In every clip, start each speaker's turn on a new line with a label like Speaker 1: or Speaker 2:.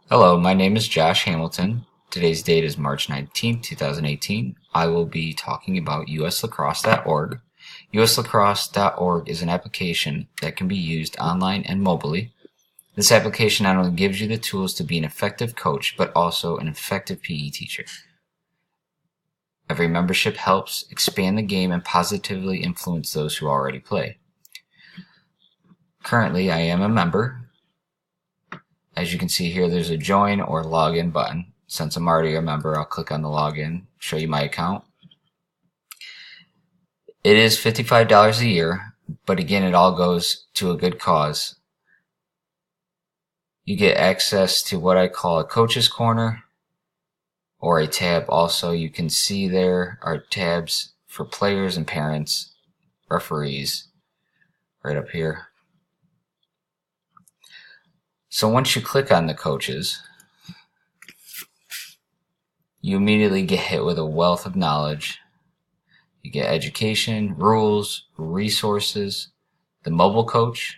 Speaker 1: Hello, my name is Josh Hamilton. Today's date is March 19th, 2018. I will be talking about uslacrosse.org. uslacrosse.org is an application that can be used online and mobilely. This application not only gives you the tools to be an effective coach, but also an effective PE teacher. Every membership helps expand the game and positively influence those who already play. Currently, I am a member. As you can see here, there's a join or login button. Since I'm already a member, I'll click on the login, show you my account. It is $55 a year, but again, it all goes to a good cause. You get access to what I call a coach's corner or a tab. Also, you can see there are tabs for players and parents, referees, right up here. So once you click on the coaches, you immediately get hit with a wealth of knowledge. You get education, rules, resources, the mobile coach,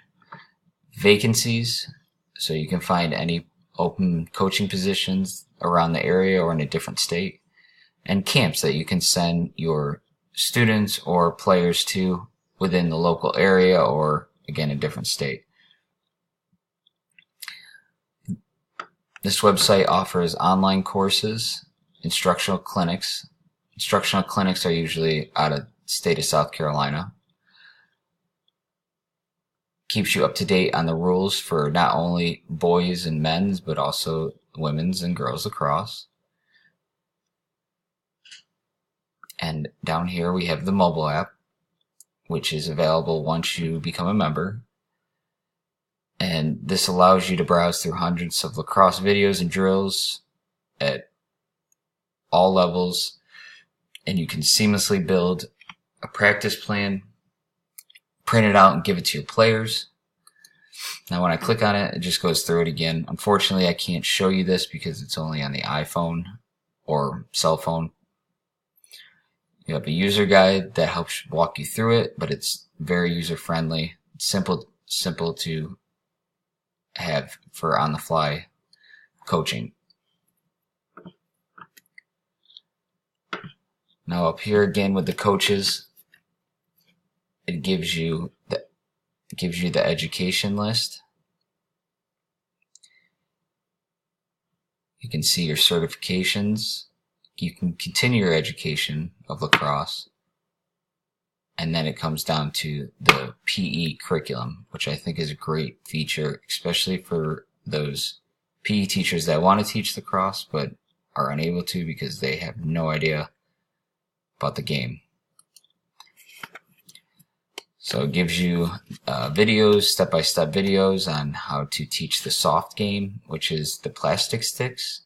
Speaker 1: vacancies, so you can find any open coaching positions around the area or in a different state, and camps that you can send your students or players to within the local area or, again, a different state. This website offers online courses, instructional clinics. Instructional clinics are usually out of the state of South Carolina. Keeps you up to date on the rules for not only boys and men's, but also women's and girls lacrosse. And down here we have the mobile app, which is available once you become a member. And this allows you to browse through hundreds of lacrosse videos and drills at all levels, and you can seamlessly build a practice plan, print it out, and give it to your players. Now when I click on it, it just goes through it again. Unfortunately, I can't show you this because it's only on the iPhone or cell phone. You have a user guide that helps walk you through it, but it's very user-friendly. It's simple to have for on-the-fly coaching. Now up here again with the coaches, it gives you the education list. You can see your certifications. You can continue your education of lacrosse. And then it comes down to the PE curriculum, which I think is a great feature, especially for those PE teachers that want to teach lacrosse but are unable to because they have no idea about the game. So it gives you videos, step-by-step videos on how to teach the soft game, which is the plastic sticks.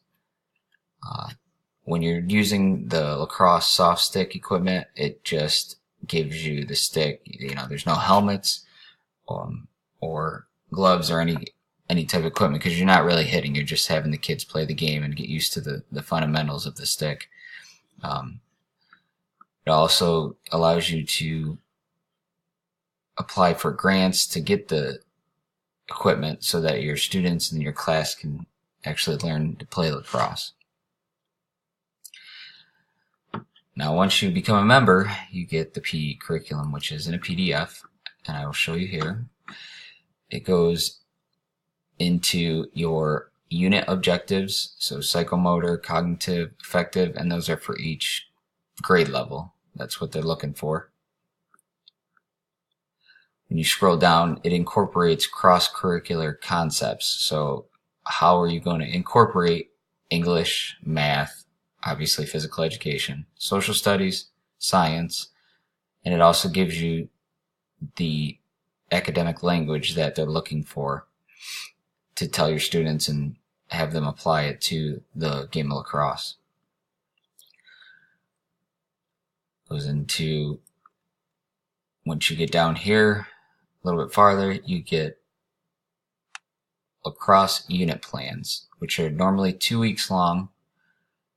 Speaker 1: When you're using the lacrosse soft stick equipment, it just gives you the stick. There's no helmets or gloves or any type of equipment because you're not really hitting. You're just having the kids play the game and get used to the fundamentals of the stick. It also allows you to apply for grants to get the equipment so that your students in your class can actually learn to play lacrosse. Now, once you become a member, you get the PE curriculum, which is in a PDF, and I will show you here. It goes into your unit objectives, so psychomotor, cognitive, affective, and those are for each grade level. That's what they're looking for. When you scroll down, it incorporates cross-curricular concepts. So how are you going to incorporate English, math, obviously physical education, social studies, science, and it also gives you the academic language that they're looking for to tell your students and have them apply it to the game of lacrosse. Goes into, once you get down here a little bit farther, you get lacrosse unit plans, which are normally 2 weeks long.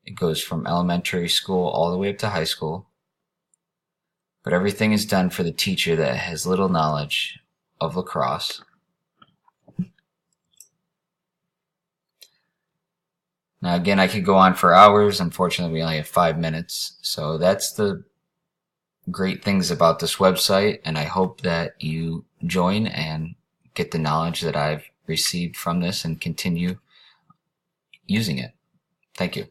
Speaker 1: It goes from elementary school all the way up to high school. But everything is done for the teacher that has little knowledge of lacrosse. Now, again, I could go on for hours. Unfortunately, we only have 5 minutes. So that's the great things about this website, and I hope that you join and get the knowledge that I've received from this and continue using it. Thank you.